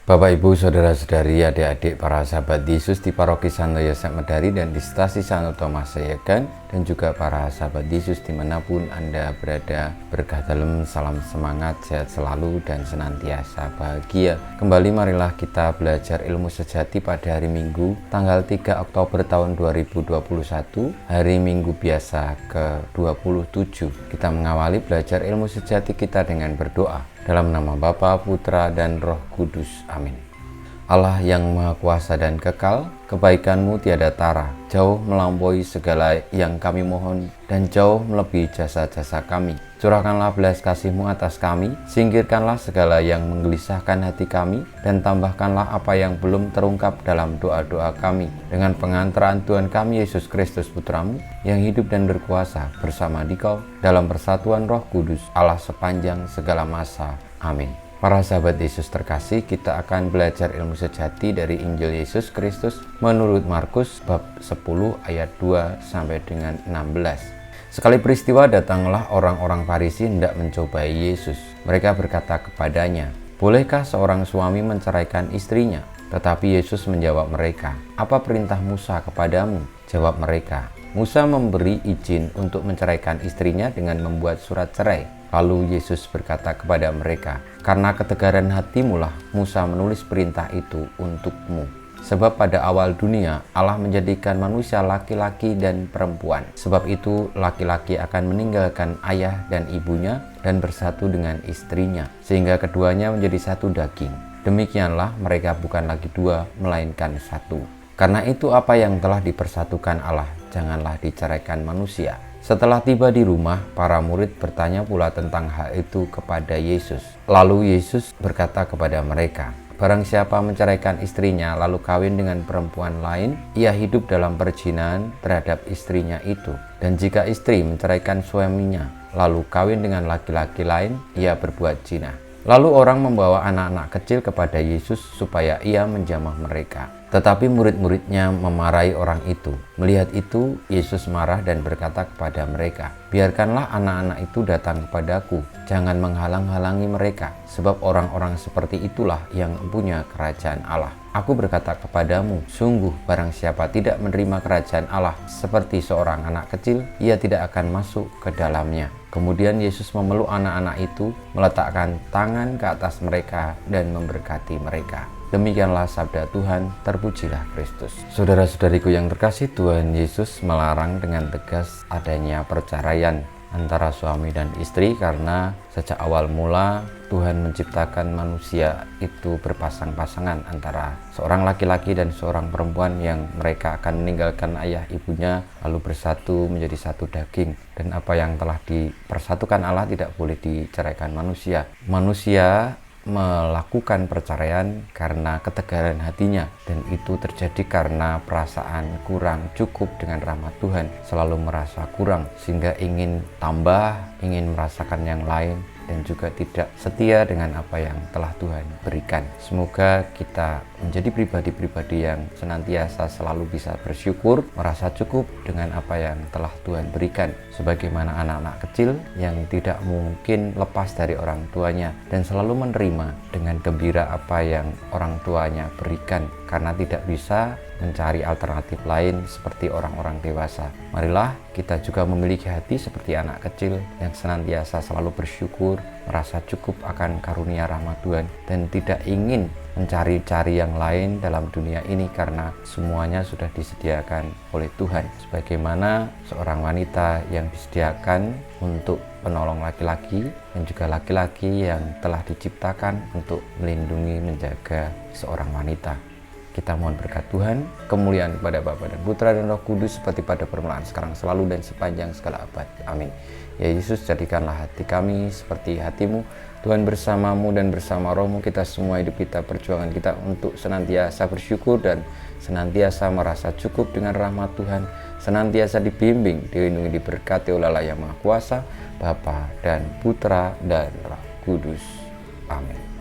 Bapak, Ibu, Saudara-saudari, adik-adik, para sahabat Yesus di Paroki Santo Yosef Medari dan di Stasi Santo Thomas Sayegan, dan juga para sahabat Yesus dimanapun Anda berada, berkah dalam, salam semangat, sehat selalu, dan senantiasa bahagia. Kembali marilah kita belajar ilmu sejati pada hari Minggu, tanggal 3 Oktober tahun 2021, hari Minggu biasa ke-27. Kita mengawali belajar ilmu sejati kita dengan berdoa. Dalam nama Bapa, Putra, dan Roh Kudus. Amin. Allah yang Maha Kuasa dan kekal, kebaikan-Mu tiada tara, jauh melampaui segala yang kami mohon, dan jauh melebihi jasa-jasa kami. Curahkanlah belas kasih-Mu atas kami, singkirkanlah segala yang menggelisahkan hati kami, dan tambahkanlah apa yang belum terungkap dalam doa-doa kami. Dengan pengantaran Tuhan kami Yesus Kristus Putra-Mu, yang hidup dan berkuasa bersama Dikau, dalam persatuan Roh Kudus, Allah sepanjang segala masa. Amin. Para sahabat Yesus terkasih, kita akan belajar ilmu sejati dari Injil Yesus Kristus menurut Markus bab 10 ayat 2 sampai dengan 16. Sekali peristiwa datanglah orang-orang Farisi hendak mencobai Yesus. Mereka berkata kepadanya, "Bolehkah seorang suami menceraikan istrinya?" Tetapi Yesus menjawab mereka, "Apa perintah Musa kepadamu?" Jawab mereka, "Musa memberi izin untuk menceraikan istrinya dengan membuat surat cerai." Lalu Yesus berkata kepada mereka, "Karena ketegaran hatimulah Musa menulis perintah itu untukmu. Sebab pada awal dunia Allah menjadikan manusia laki-laki dan perempuan. Sebab itu laki-laki akan meninggalkan ayah dan ibunya dan bersatu dengan istrinya, sehingga keduanya menjadi satu daging. Demikianlah mereka bukan lagi dua, melainkan satu. Karena itu apa yang telah dipersatukan Allah, janganlah diceraikan manusia." Setelah tiba di rumah, para murid bertanya pula tentang hal itu kepada Yesus. Lalu Yesus berkata kepada mereka, "Barang siapa menceraikan istrinya lalu kawin dengan perempuan lain, ia hidup dalam perzinahan terhadap istrinya itu. Dan jika istri menceraikan suaminya lalu kawin dengan laki-laki lain, ia berbuat zina." Lalu orang membawa anak-anak kecil kepada Yesus supaya ia menjamah mereka. Tetapi murid-muridnya memarahi orang itu. Melihat itu, Yesus marah dan berkata kepada mereka, "Biarkanlah anak-anak itu datang kepadaku, jangan menghalang-halangi mereka, sebab orang-orang seperti itulah yang punya kerajaan Allah. Aku berkata kepadamu, sungguh barang siapa tidak menerima kerajaan Allah seperti seorang anak kecil, ia tidak akan masuk ke dalamnya." Kemudian Yesus memeluk anak-anak itu, meletakkan tangan ke atas mereka dan memberkati mereka. Demikianlah sabda Tuhan, terpujilah Kristus. Saudara-saudariku yang terkasih, Tuhan Yesus melarang dengan tegas adanya perceraian antara suami dan istri karena sejak awal mula Tuhan menciptakan manusia itu berpasang-pasangan antara seorang laki-laki dan seorang perempuan yang mereka akan meninggalkan ayah ibunya lalu bersatu menjadi satu daging. Dan apa yang telah dipersatukan Allah tidak boleh diceraikan manusia. Manusia melakukan perceraian karena ketegaran hatinya, dan itu terjadi karena perasaan kurang cukup dengan rahmat Tuhan, selalu merasa kurang sehingga ingin tambah, ingin merasakan yang lain, dan juga tidak setia dengan apa yang telah Tuhan berikan. Semoga kita menjadi pribadi-pribadi yang senantiasa selalu bisa bersyukur, merasa cukup dengan apa yang telah Tuhan berikan, sebagaimana anak-anak kecil yang tidak mungkin lepas dari orang tuanya dan selalu menerima dengan gembira apa yang orang tuanya berikan karena tidak bisa mencari alternatif lain seperti orang-orang dewasa. Marilah kita juga memiliki hati seperti anak kecil yang senantiasa selalu bersyukur, merasa cukup akan karunia rahmat Tuhan, dan tidak ingin mencari-cari yang lain dalam dunia ini karena semuanya sudah disediakan oleh Tuhan. Sebagaimana seorang wanita yang disediakan untuk penolong laki-laki dan juga laki-laki yang telah diciptakan untuk melindungi, menjaga seorang wanita. Kita mohon berkat Tuhan, kemuliaan kepada Bapa dan Putra dan Roh Kudus seperti pada permulaan, sekarang, selalu, dan sepanjang segala abad. Amin. Ya Yesus, jadikanlah hati kami seperti hati-Mu. Tuhan, bersama-Mu dan bersama Roh-Mu kita semua hidup kita, perjuangan kita untuk senantiasa bersyukur dan senantiasa merasa cukup dengan rahmat Tuhan, senantiasa dibimbing, dilindungi, diberkati oleh Allah yang Maha Kuasa, Bapa dan Putra dan Roh Kudus. Amin.